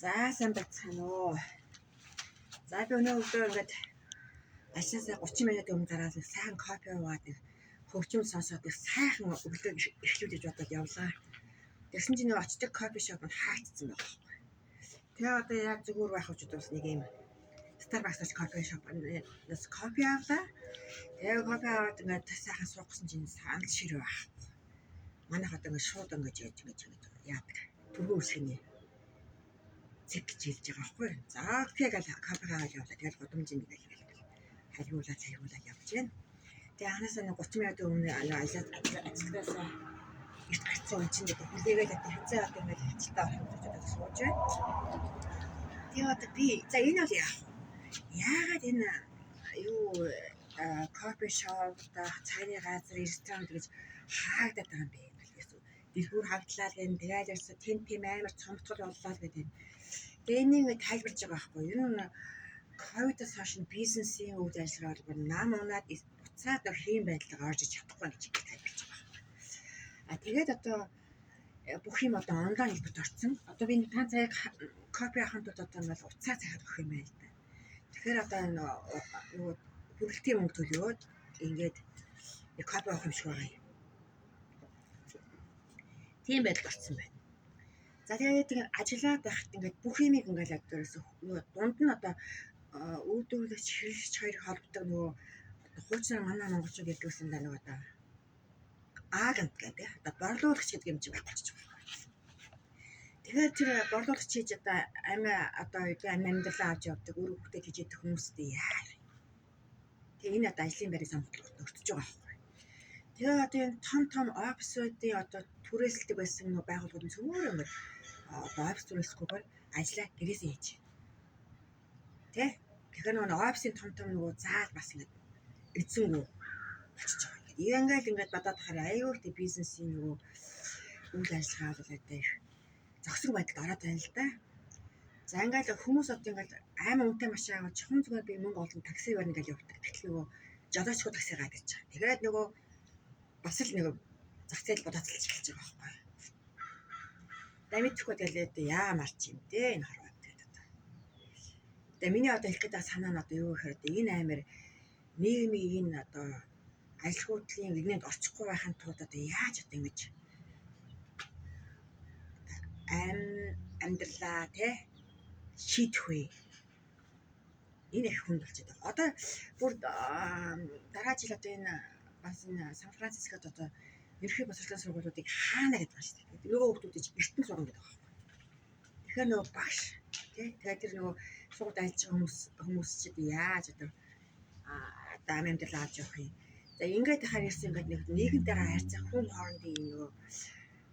За сайн бацхан уу. За би өнөө өглөө ингээд ажлаасаа 30 минут өмнө гараад сайхан кофе уугаад хөгжим сонсоод сайхан өглөө эхлүүлж бодоод явлаа. Тэгсэн чинь нэг очдог кофе шопнд хаагдсан байна. Тэгээ одоо яг зүгээр байх гэж бас нэг юм Starbucks кофе шопнаас кофе авлаа. Тэгээ кофе аваад ингээд сайхан суухсан чинь санал шир байх. Манайх одоо ингээд шууд ингээд яадаг. Түргэн үсгэнэ. Цэг гэж хэлж байгаа байхгүй. За тэгээд кофе аваад явлаа. Тэгээд годомжин нэг хариулаад явж байна. Тэгээ анхаасаа нэг 30 минут өмнө ажлаас эрт гарцсан юм чинь хүлээгээд хэзээ одоо ингээд ажилдаа орох гэж бодож сууж байна. Тэгээ одоо би за энэ бол яагаад энэ кофе шоп та цайны газар ресторан гэж хаагдаад байгаа юм бэ? Дэлгүүр хагдлаа гэн тэгээд ерөөсө тийм амар цомцгол боллоо гэдэг. Тэгээ энийг тайлбарж байгаа байхгүй юу? Энэ ковидос хойш бизнесийн үйл ажиллагаа бол нам унаад буцаад хийм байдлаар орж чадахгүй гэж тайлбарж байгаа байхгүй. Тэгээд одоо бүх юм одоо онлайн хэлбэрт орсон. Одоо би та цагийг кофе авахын тулд одоо ингээл уцаа цахаад өгөх юм байл та. Тэгэхээр одоо нөгөө хүрэлтийн мөнгө төлөөд ингээд кофе авах юм шиг байгаа юм. Тийм байдал болсон байна. За тэгээд ажиллаад байхад ингээд бүх юмыг ингээд адилаас дунд нь одоо үүдүүлэгч хэрэгч хоёр холбодог нөгөө хуучнаар манай монголчууд хэлдэгсэн да нөгөө одоо агент гэдэг одоо борлуулагч гэдэг юм чинь байхгүй ч байгаа. Тэгэхээр тэр борлуулагч хийж одоо амьдралаа авч явдаг өөр хүүхдэд хийж идэх хүмүүстэй яа. Тэгээ энэ одоо ажлын байрыг сонголт өртөж байгаа байхгүй. Тэгээ одоо энэ том офисуудын одоо түрээсэлдэг байсан нөгөө байгууллагууд нь зөвхөн ингээд одоо офис түрээсэхгүйгээр ажиллаа гэрээсээ хийж. Тэ? Тэгэхээр нөгөө офисын том нөгөө заал бас ингээд эзэнгүй болчихж байгаа. Ингээд бодоод хараа аюул тэ бизнесийн нөгөө үйл ажиллагаа бол одоо зохисрог байдалд ороод байна л да. За ингээд хүмүүс одоо ингээд аймаг үнэтэй машин аваад чухам зүгээр би мөнгө олно такси барьна гэж явдаг. Гэтэл нөгөө жолоочгүй такси гад гэж байгаа. Тэгээд нөгөө бас л нөгөө зах зээл бодоцолж эхэлж байгаа байхгүй. Дамитхгүй тэгээд яа марч юм дээ энэ хорвоо гэдэг одоо. Тэгээ миний одоо хэлэх гэдэг санаа нь одоо юу гэхээр энэ амир нийгмийн энэ одоо ажилгүйдлийн нэгнэнд орчихгүй байхын тулд одоо яаж одоо ингэж амьдралаа те шийдэх вэ? Энэ их хүнд болчиход байгаа. Одоо бүр дараа жил одоо энэ бас энэ Сан Францискод одоо ерхий босрлын сургуулиудыг хаана гэдэг байна шүү дээ. Нөгөө хүмүүсд эртэн сургана гэдэг байна. Тэгэхээр нөгөө багш тий тэгээд тэр нөгөө сургуульд ажиллаж байгаа хүмүүс чинь яаж одоо амьдрал авч явах юм. За ингээд хахаар ерсэн ингээд нэг нийгэмтэйгээ харьцах хүн хоорондын нөгөө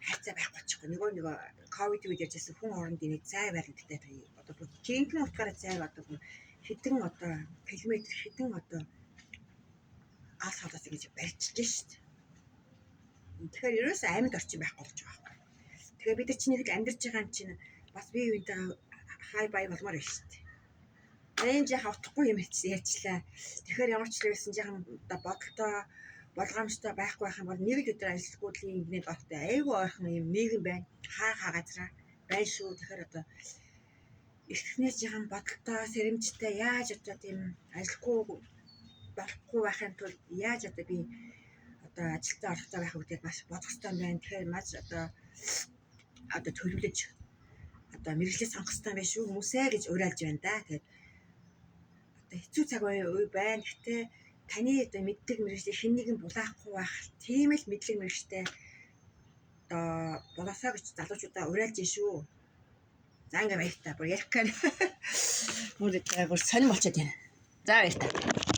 харьцаа байхгүй ч нөгөө ковид үед ярьжсэн хүн хоорондын нэг зай баригддаг. Одоо бүр жинхэнэ утгаараа зай одоо хэдэн одоо километр хэдэн одоо алс халаас ингэж барьчихж шүү дээ. Тэгэхээр ерөөс амьд орчин байхгүй болж байгаа байхгүй. Тэгэхээр бид нар чинь нэг л амьдарч байгаа юм чинь бас бие биенээ хай бай болмоор байна шүү дээ. Энэ жаахан утгагүй юм ярьчлаа. Тэгэхээр ямар ч л байсан жаахан одоо бодолтой болгоомжтой байхгүй байх юм бол нэг л өдөр ажилгүйдлийн нэгнээ доортой айгүй ойрхон юм нийгэм байна. Хаа газараа байна шүү. Тэгэхээр одоо эхнээс жаахан бодолтой сэрэмжтэй яаж одоо тийм ажилгүй болохгүй байхын тулд яаж одоо би одоо ажилдаа орохтой байх үедээ бас бодох хэрэгтэй байна. Тэгэхээр маш одоо төлөвлөж одоо мэргэжлээ сонгох хэрэгтэй байх шүү хүмүүсээ гэж уриалж байна да. Тэгээд одоо хэцүү цаг үе байна. Гэхдээ таны одоо мэддэг мэргэжлээ хэн нэгэн булаахгүй байх тийм л мэдлэг мэргэжтэй одоо болоосоо гэж залуучуудаа уриалж шүү. За ингээ баяртай бүр ярих гэх бүр сонирм болчиход байна. За баяртай.